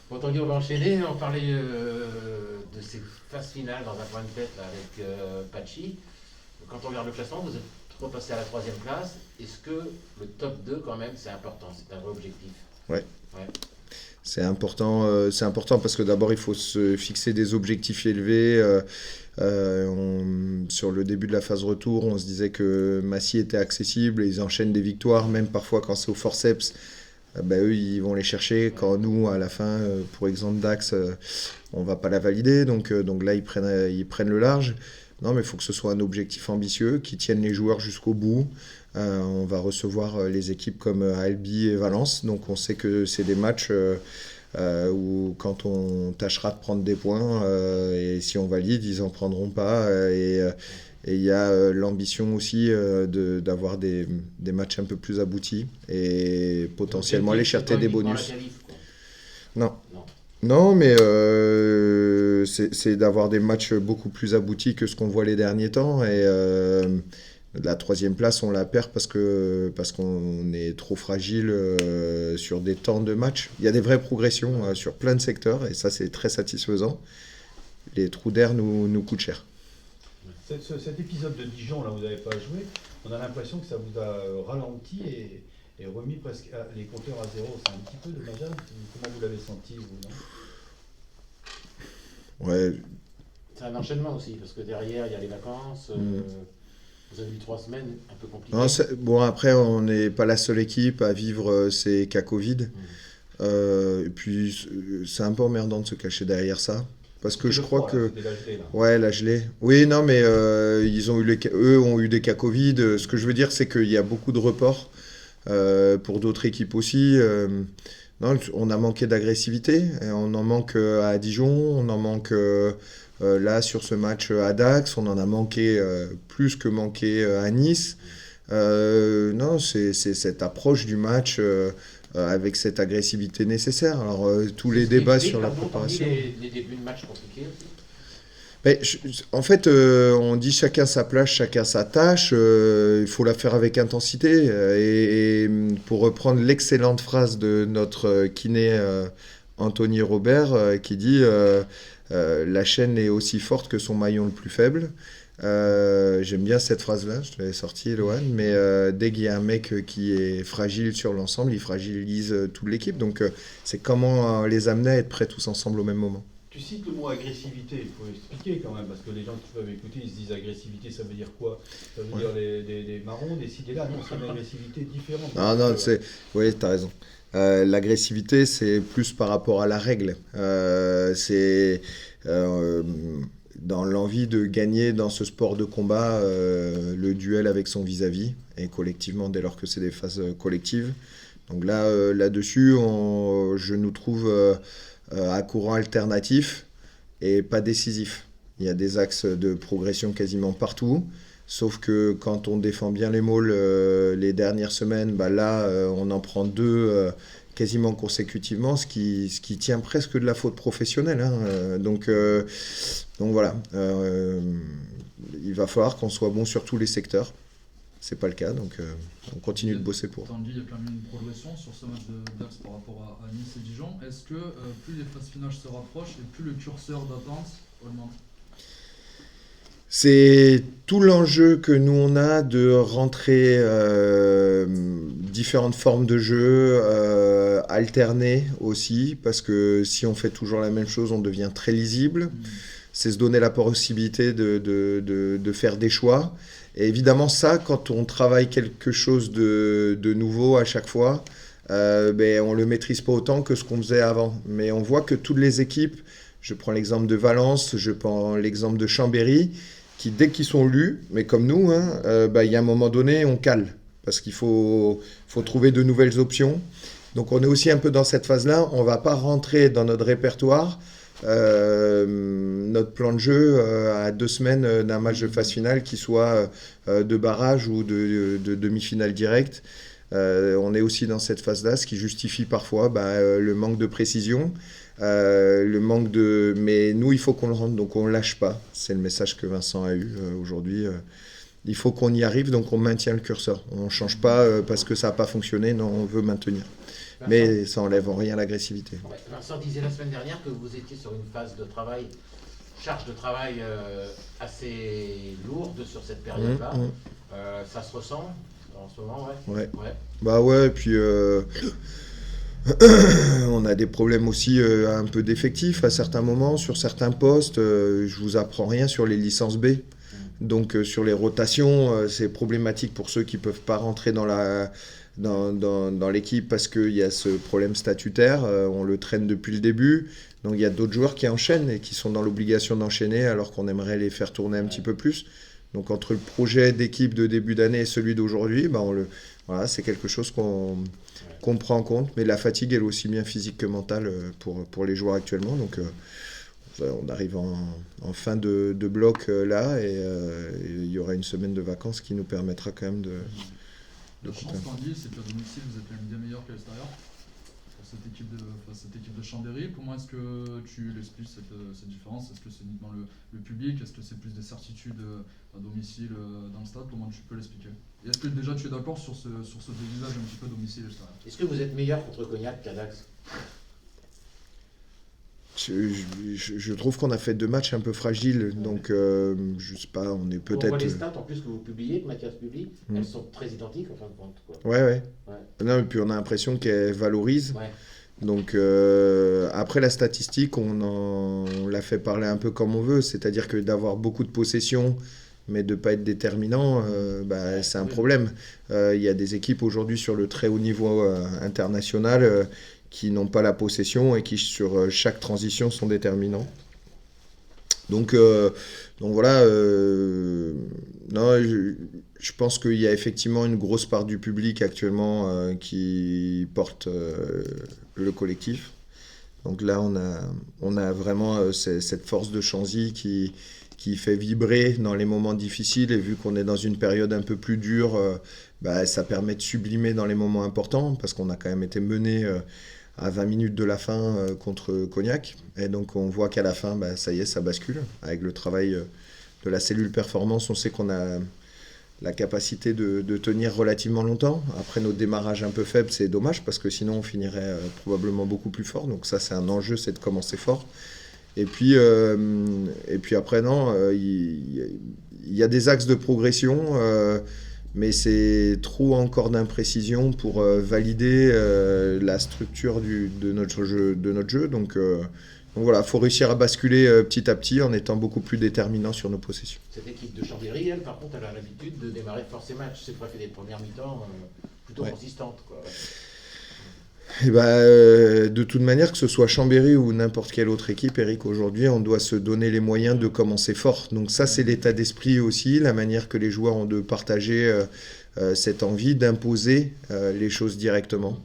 Bon, Tanguy, on va enchaîner. On parlait de ces phases finales dans un point de tête là, avec Pachi. Quand on regarde le classement, vous êtes repassé à la troisième place. Est-ce que le top 2 quand même, c'est important? C'est un vrai objectif. Ouais. Ouais. C'est important parce que d'abord il faut se fixer des objectifs élevés. Sur le début de la phase retour, on se disait que Massy était accessible et ils enchaînent des victoires, même parfois quand c'est au forceps. Eux, ils vont les chercher. Quand nous, à la fin, pour exemple Dax, on va pas la valider. Donc là, ils prennent le large. Non, mais il faut que ce soit un objectif ambitieux, qui tienne les joueurs jusqu'au bout. On va recevoir les équipes comme Albi et Valence. Donc on sait que c'est des matchs où quand on tâchera de prendre des points, et si on valide, ils en prendront pas. Et il y a l'ambition aussi d'avoir des matchs un peu plus aboutis et potentiellement aller L'objectif, c'est chercher pas des uniquement la bonus. qualif, quoi. Non, Non. non, mais c'est d'avoir des matchs beaucoup plus aboutis que ce qu'on voit les derniers temps. Et la troisième place, on la perd parce qu'on est trop fragile sur des temps de match. Il y a des vraies progressions sur plein de secteurs et ça, c'est très satisfaisant. Les trous d'air nous coûtent cher. Cet épisode de Dijon, là, vous n'avez pas joué, on a l'impression que ça vous a ralenti et remis presque les compteurs à zéro. C'est un petit peu dommageable. Comment vous l'avez senti, vous, non? Ouais, C'est un enchaînement aussi, parce que derrière, il y a les vacances. mm. Vous avez eu 3 semaines un peu compliquées. Non, bon, après, on n'est pas la seule équipe à vivre ces cas Covid. Et puis, c'est un peu emmerdant de se cacher derrière ça. Parce que C'était je le crois froid, là, que. c'était la gelée, là. Ouais, la gelée. Oui, non, mais eux ont eu des cas Covid. Ce que je veux dire, c'est qu'il y a beaucoup de reports pour d'autres équipes aussi. Non, on a manqué d'agressivité. Et on en manque à Dijon, on en manque là sur ce match à Dax, on en a manqué plus que manqué à Nice. Non, c'est cette approche du match avec cette agressivité nécessaire. Alors, tous C'est les ce qui débats explique, sur la pardon, parmi préparation. les débuts de match compliqués aussi. Mais en fait, on dit chacun sa place, chacun sa tâche. Il faut la faire avec intensité. Et pour reprendre l'excellente phrase de notre kiné Anthony Robert, qui dit la chaîne est aussi forte que son maillon le plus faible. J'aime bien cette phrase-là, je te l'avais sortie, Eloane, mais dès qu'il y a un mec qui est fragile sur l'ensemble, il fragilise toute l'équipe. Donc c'est comment les amener à être prêts tous ensemble au même moment. Tu cites le mot agressivité, il faut expliquer quand même, parce que les gens qui peuvent écouter, ils se disent agressivité, ça veut dire quoi? Ça veut Ouais. dire des marrons, des ci, des là. Non, c'est une agressivité différente. Non, non, oui, t'as raison. L'agressivité, c'est plus par rapport à la règle. C'est euh, dans l'envie de gagner dans ce sport de combat le duel avec son vis-à-vis, et collectivement, dès lors que c'est des phases collectives. Donc là, là-dessus, je nous trouve à courant alternatif et pas décisif. Il y a des axes de progression quasiment partout. Sauf que quand on défend bien les mauls les dernières semaines, là, on en prend deux quasiment consécutivement, ce qui tient presque de la faute professionnelle, hein. Donc voilà, il va falloir qu'on soit bon sur tous les secteurs. C'est pas le cas, donc on continue de bosser pour. Tanguy, il y a quand même une progression sur ce match de Dax par rapport à Nice et Dijon. Est-ce que plus les phases finales se rapprochent et plus le curseur d'attente augmente? C'est tout l'enjeu que nous on a de rentrer différentes formes de jeu, alterner aussi, parce que si on fait toujours la même chose, on devient très lisible. C'est se donner la possibilité de faire des choix. Et évidemment, ça, quand on travaille quelque chose de nouveau à chaque fois, on le maîtrise pas autant que ce qu'on faisait avant. Mais on voit que toutes les équipes, je prends l'exemple de Valence, je prends l'exemple de Chambéry, qui dès qu'ils sont lus, mais comme nous, hein, il y a un moment donné, on cale. Parce qu'il faut trouver de nouvelles options. Donc on est aussi un peu dans cette phase-là. On ne va pas rentrer dans notre répertoire notre plan de jeu à 2 semaines d'un match de phase finale qui soit de barrage ou de demi-finale directe. On est aussi dans cette phase-là, ce qui justifie parfois le manque de précision, le manque de... Mais nous, il faut qu'on le rende, donc on ne lâche pas. C'est le message que Vincent a eu aujourd'hui. Il faut qu'on y arrive, donc on maintient le curseur. On ne change pas parce que ça n'a pas fonctionné, non, on veut maintenir. Mais ça enlève en rien l'agressivité. Ouais, Vincent disait la semaine dernière que vous étiez sur une phase de travail, charge de travail assez lourde sur cette période-là. Ça se ressent en ce moment, Ouais. Ouais. Bah ouais, et puis on a des problèmes aussi un peu d'effectifs à certains moments, sur certains postes. Je vous apprends rien sur les licences B. Donc sur les rotations, c'est problématique pour ceux qui ne peuvent pas rentrer dans l'équipe parce qu'il y a ce problème statutaire. On le traîne depuis le début. Donc il y a d'autres joueurs qui enchaînent et qui sont dans l'obligation d'enchaîner alors qu'on aimerait les faire tourner un petit peu plus. Donc entre le projet d'équipe de début d'année et celui d'aujourd'hui, voilà, c'est quelque chose qu'on prend en compte. Mais la fatigue, elle est aussi bien physique que mentale pour les joueurs actuellement. Donc on arrive en fin de bloc là et il y aura une semaine de vacances qui nous permettra quand même de La chance, Tanguy, c'est qu'à domicile, vous êtes quand même bien meilleur qu'à l'extérieur pour cette équipe de Chambéry. Comment est-ce que tu l'expliques cette différence? Est-ce que c'est uniquement le public? Est-ce que c'est plus des certitudes à domicile dans le stade? Comment tu peux l'expliquer? Et est-ce que déjà tu es d'accord sur ce dévisage un petit peu domicile-extérieur? Est-ce que vous êtes meilleur contre Cognac qu'à Dax? Je trouve qu'on a fait 2 matchs un peu fragiles, donc je sais pas, on est On voit peut-être... les stats en plus que vous publiez, que Mathias publie, elles sont très identiques en fin de compte, quoi. Ouais. Non, et puis on a l'impression qu'elle valorise. Ouais. Donc après la statistique, on l'a fait parler un peu comme on veut, c'est-à-dire que d'avoir beaucoup de possession, mais de ne pas être déterminant, c'est un problème. Il y a des équipes aujourd'hui sur le très haut niveau international qui n'ont pas la possession et qui sur chaque transition sont déterminants. Donc voilà, non, je pense qu'il y a effectivement une grosse part du public actuellement qui porte le collectif. Donc là, on a vraiment cette force de Chanzy qui fait vibrer dans les moments difficiles, et vu qu'on est dans une période un peu plus dure, ça permet de sublimer dans les moments importants, parce qu'on a quand même été mené à 20 minutes de la fin contre Cognac, et donc on voit qu'à la fin, ça y est, ça bascule. Avec le travail de la cellule performance, on sait qu'on a la capacité de tenir relativement longtemps. Après notre démarrage un peu faible, c'est dommage, parce que sinon on finirait probablement beaucoup plus fort, donc ça c'est un enjeu, c'est de commencer fort. Et puis après, non, il y a des axes de progression, mais c'est trop encore d'imprécision pour valider la structure de notre jeu. Donc voilà, il faut réussir à basculer petit à petit en étant beaucoup plus déterminant sur nos possessions. Cette équipe de Chambéry, elle, par contre, elle a l'habitude de démarrer fort ses matchs. C'est préféré des premières mi-temps plutôt consistantes, quoi. Et de toute manière, que ce soit Chambéry ou n'importe quelle autre équipe, Eric, aujourd'hui, on doit se donner les moyens de commencer fort. Donc ça, c'est l'état d'esprit aussi, la manière que les joueurs ont de partager cette envie d'imposer les choses directement.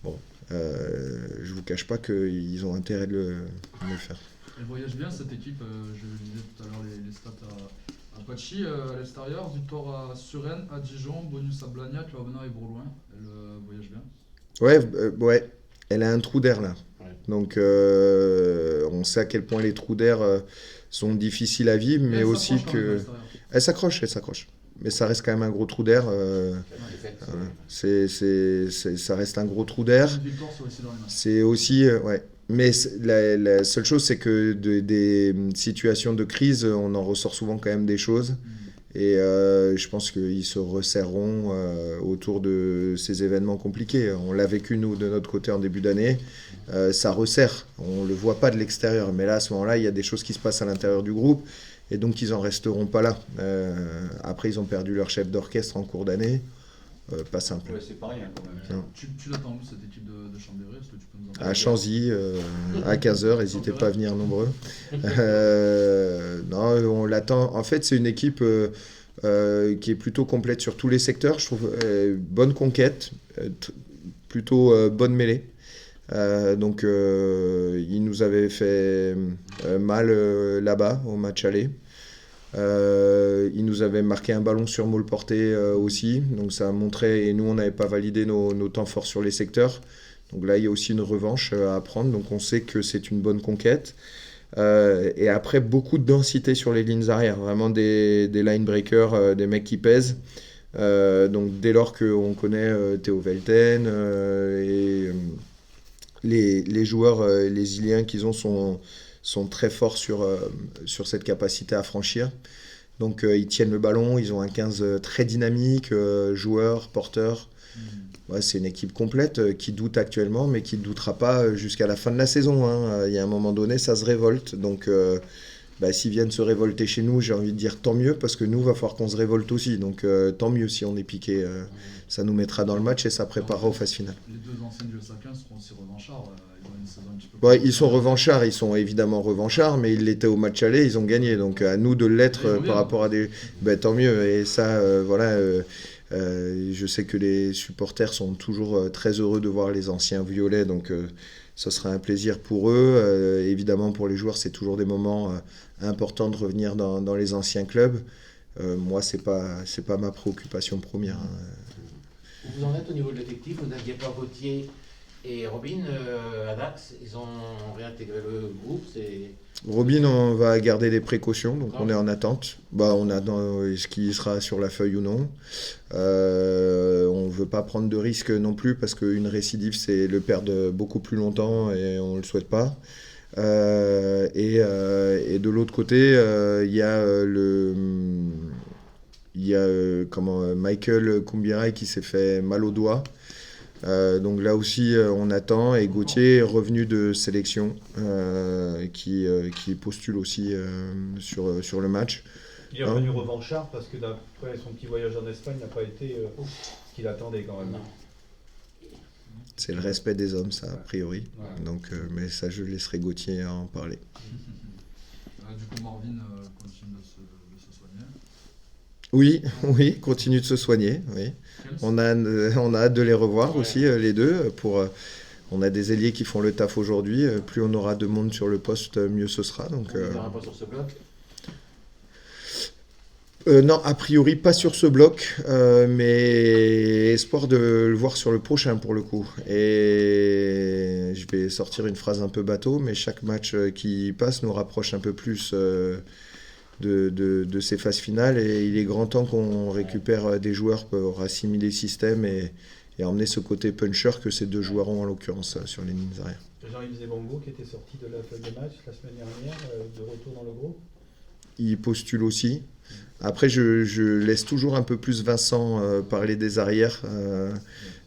Bon, je vous cache pas qu'ils ont intérêt de le faire. Elle voyage bien cette équipe, je disais tout à l'heure les stats à Pachi, à l'extérieur, victoire à Suresnes, à Dijon, bonus à Blagnac, Lauvenat et Bourgoin. Elle voyage bien. Ouais, elle a un trou d'air là. Ouais. Donc on sait à quel point les trous d'air sont difficiles à vivre, mais aussi que... Elle s'accroche. Mais ça reste quand même un gros trou d'air. Ça reste un gros trou d'air. C'est aussi... ouais. Mais la seule chose, c'est que des situations de crise, on en ressort souvent quand même des choses. Et je pense qu'ils se resserreront autour de ces événements compliqués. On l'a vécu, nous, de notre côté, en début d'année. Ça resserre. On ne le voit pas de l'extérieur. Mais là, à ce moment-là, il y a des choses qui se passent à l'intérieur du groupe. Et donc, ils n'en resteront pas là. Après, ils ont perdu leur chef d'orchestre en cours d'année. Pas simple. Ouais, c'est pas rien quand même. Tu l'attends où, cette équipe de Chambéry? Est-ce que tu peux nous en parler? À Chanzy, à 15h, n'hésitez pas à venir nombreux. Non, on l'attend. En fait, c'est une équipe qui est plutôt complète sur tous les secteurs. Je trouve bonne conquête, plutôt bonne mêlée. Donc, il nous avait fait mal là-bas, au match aller. Il nous avait marqué un ballon sur Maul porté aussi, donc ça a montré, et nous on n'avait pas validé nos temps forts sur les secteurs, donc là il y a aussi une revanche à prendre, donc on sait que c'est une bonne conquête. Et après, beaucoup de densité sur les lignes arrière, vraiment des line breakers, des mecs qui pèsent. Donc dès lors qu'on connaît Théo Velten et les joueurs, les Iliens qu'ils ont sont très forts sur cette capacité à franchir. Donc ils tiennent le ballon, ils ont un 15 très dynamique, joueurs, porteurs. Ouais, c'est une équipe complète qui doute actuellement, mais qui ne doutera pas jusqu'à la fin de la saison, hein. Il y a un moment donné, ça se révolte. Donc s'ils viennent se révolter chez nous, j'ai envie de dire tant mieux, parce que nous, il va falloir qu'on se révolte aussi. Donc tant mieux si on est piqué. Ça nous mettra dans le match et ça préparera aux phases finales. Les deux anciens du Osaka seront aussi revanchards. Ils ont une saison un petit peu Ouais, ils sont revanchards, ils sont évidemment revanchards, mais ils l'étaient au match aller, ils ont gagné. Donc à nous de l'être par rapport à des... tant mieux. Et ça, je sais que les supporters sont toujours très heureux de voir les anciens violets, donc ce sera un plaisir pour eux. Évidemment, pour les joueurs, c'est toujours des moments importants de revenir dans les anciens clubs. Moi, c'est pas ma préoccupation première, hein. Où vous en êtes au niveau de l'effectif? Vous n'aviez pas Gauthier et Robin à Dax, ils ont réintégré le groupe. Robin, on va garder des précautions, donc on est en attente. On attend ce qui sera sur la feuille ou non. On ne veut pas prendre de risques non plus, parce qu'une récidive, c'est le perdre beaucoup plus longtemps et on ne le souhaite pas. Et de l'autre côté, il y a Michael Kumbirai qui s'est fait mal au doigt. Donc là aussi, on attend. Et Gauthier est revenu de sélection, qui postule aussi sur le match. Il est revenu revanchard parce que d'après son petit voyage en Espagne, n'a pas été ce qu'il attendait quand même. Non. C'est le respect des hommes, ça, a priori. Ouais. Donc, mais ça, je laisserai Gauthier en parler. Du coup, Marvin continue de se soigner. Oui, continue de se soigner. Oui. On a hâte de les revoir aussi, les deux. On a des ailiers qui font le taf aujourd'hui. Plus on aura de monde sur le poste, mieux ce sera. Donc, On verra pas sur ce bloc. Non, a priori pas sur ce bloc, mais espoir de le voir sur le prochain pour le coup. Et je vais sortir une phrase un peu bateau, mais chaque match qui passe nous rapproche un peu plus de ces phases finales, et il est grand temps qu'on récupère des joueurs pour assimiler le système et emmener ce côté puncher que ces deux joueurs ont en l'occurrence sur les lignes arrière. Jean-Yves Zébongo qui était sorti de la feuille de match la semaine dernière, de retour dans le groupe. Il postule aussi. Après, je laisse toujours un peu plus Vincent parler des arrières.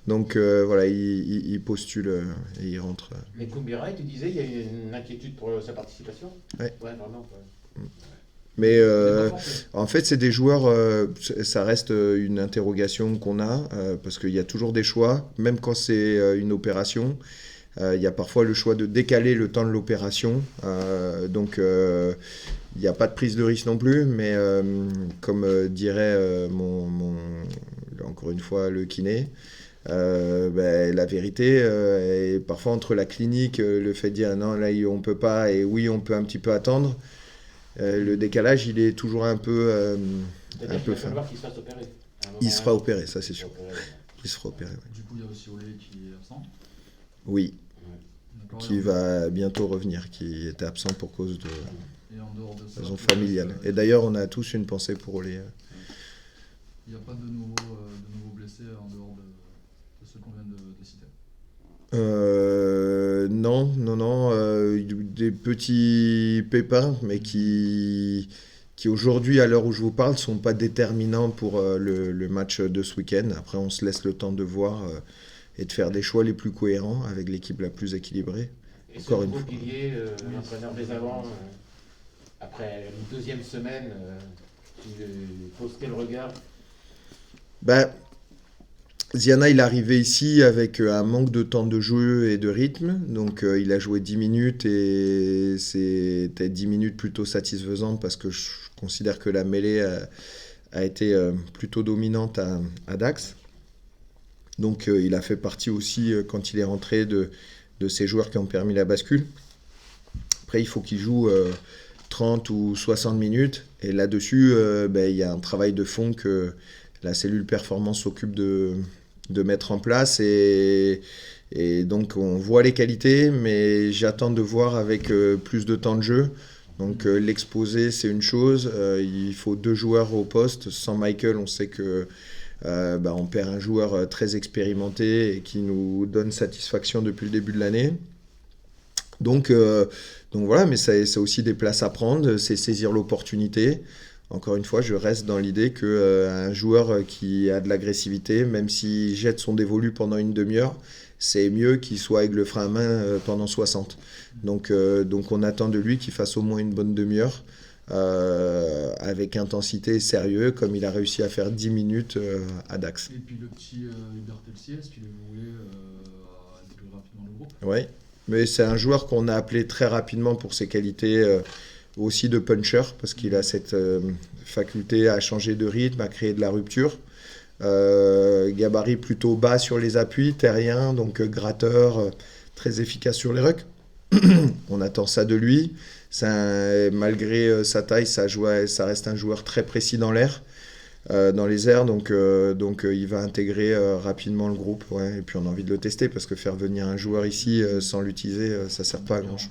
Donc voilà, il postule et il rentre. Mais Kumbirai, tu disais, il y a une inquiétude pour sa participation? Ouais. Ouais, vraiment. Ouais. Mais en fait, c'est des joueurs, ça reste une interrogation qu'on a, parce qu'il y a toujours des choix, même quand c'est une opération. Il y a parfois le choix de décaler le temps de l'opération. Donc, il n'y a pas de prise de risque non plus, mais comme dirait encore une fois le kiné, la vérité est parfois entre la clinique, le fait de dire non, là on ne peut pas, et oui, on peut un petit peu attendre. Le décalage, il est toujours un peu C'est-à-dire qu'il va falloir qu'il se fasse opérer. Il sera opéré, ça c'est sûr. Il sera opéré, ouais. Du coup, il y a aussi Olé qui est absent. Oui, D'accord, qui va bientôt revenir, qui était absent pour cause de Et en dehors de ça, raison familiale. Et d'ailleurs, on a tous une pensée pour Olé. il n'y a pas de nouveaux blessés en dehors de ceux qu'on vient de citer. Non, des petits pépins, mais qui aujourd'hui, à l'heure où je vous parle, ne sont pas déterminants pour le match de ce week-end. Après, on se laisse le temps de voir et de faire des choix les plus cohérents avec l'équipe la plus équilibrée. Et ce Encore une gros fois. pilier, l'entraîneur des avants, après une deuxième semaine, tu poses quel regard? Ziana, il est arrivé ici avec un manque de temps de jeu et de rythme. Donc, il a joué 10 minutes et c'était 10 minutes plutôt satisfaisantes parce que je considère que la mêlée a été plutôt dominante à Dax. Donc, il a fait partie aussi, quand il est rentré, de ces joueurs qui ont permis la bascule. Après, il faut qu'il joue 30 ou 60 minutes. Et là-dessus, il y a un travail de fond que la cellule performance s'occupe de mettre en place. Et donc, on voit les qualités, mais j'attends de voir avec plus de temps de jeu. Donc, l'exposer, c'est une chose. Il faut 2 joueurs au poste. Sans Michael, on sait que on perd un joueur très expérimenté et qui nous donne satisfaction depuis le début de l'année. Donc voilà, mais c'est aussi des places à prendre, c'est saisir l'opportunité. Encore une fois, je reste dans l'idée qu'un joueur qui a de l'agressivité, même s'il jette son dévolu pendant une demi-heure, c'est mieux qu'il soit avec le frein à main pendant 60. Donc on attend de lui qu'il fasse au moins une bonne demi-heure avec intensité et sérieux, comme il a réussi à faire 10 minutes à Dax. Et puis le petit Hubert Telsier, est-ce qu'il est voué à intégrer rapidement le groupe? Oui, mais c'est un joueur qu'on a appelé très rapidement pour ses qualités aussi de puncher, parce qu'il a cette faculté à changer de rythme, à créer de la rupture. Gabarit plutôt bas sur les appuis, terrien, donc gratteur, très efficace sur les rucks. On attend ça de lui. Malgré sa taille, ça reste un joueur très précis dans l'air, dans les airs, donc il va intégrer rapidement le groupe. Ouais. Et puis on a envie de le tester, parce que faire venir un joueur ici sans l'utiliser, ça ne sert pas à grand-chose.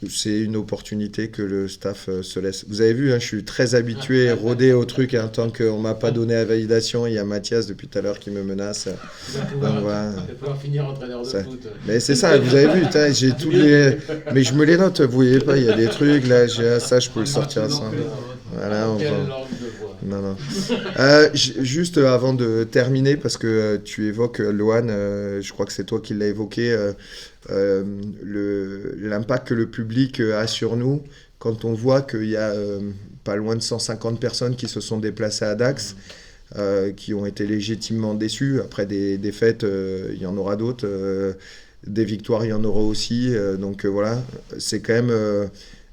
C'est une opportunité que le staff se laisse. Vous avez vu, je suis très habitué, rodé au truc, tant qu'on ne m'a pas donné la validation. Il y a Mathias depuis tout à l'heure qui me menace. Tu vas pouvoir finir entraîneur de foot. Mais c'est ça, vous avez vu, j'ai tous les... Mais je me les note, vous voyez pas, il y a des trucs, là, ça, je peux le sortir à ça. Voilà, non. Juste avant de terminer, parce que tu évoques, Lohan, je crois que c'est toi qui l'as évoqué, l'impact que le public a sur nous, quand on voit qu'il y a pas loin de 150 personnes qui se sont déplacées à Dax, qui ont été légitimement déçues. Après des défaites, il y en aura d'autres, des victoires, il y en aura aussi. Donc voilà, c'est quand même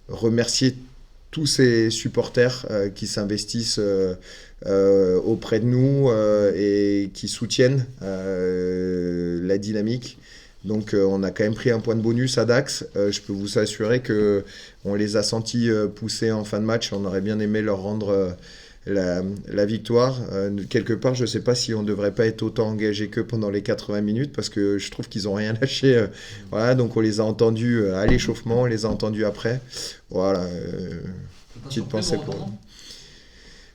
remercier tous ces supporters qui s'investissent auprès de nous et qui soutiennent la dynamique. Donc on a quand même pris un point de bonus à Dax. Je peux vous assurer qu'on les a sentis pousser en fin de match. On aurait bien aimé leur rendre la victoire. Quelque part, je ne sais pas si on ne devrait pas être autant engagé qu'eux pendant les 80 minutes, parce que je trouve qu'ils n'ont rien lâché. Voilà, donc on les a entendus à l'échauffement, on les a entendus après. Voilà, petite pensée pour eux.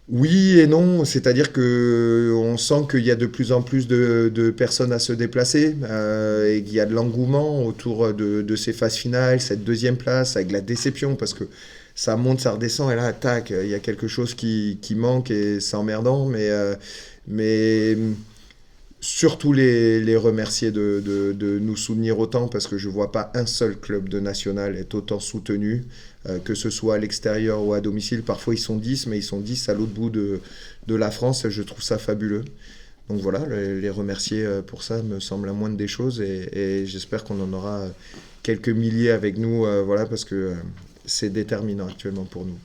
Oui et non, c'est-à-dire qu'on sent qu'il y a de plus en plus de personnes à se déplacer et qu'il y a de l'engouement autour de ces phases finales, cette deuxième place, avec la déception, parce que ça monte, ça redescend, et là, tac, il y a quelque chose qui manque et c'est emmerdant, mais surtout les remercier de nous soutenir autant, parce que je ne vois pas un seul club de national être autant soutenu, que ce soit à l'extérieur ou à domicile. Parfois ils sont 10, mais ils sont 10 à l'autre bout de la France. Je trouve ça fabuleux. Donc voilà, les remercier pour ça me semble la moindre des choses, et j'espère qu'on en aura quelques milliers avec nous, voilà, parce que c'est déterminant actuellement pour nous.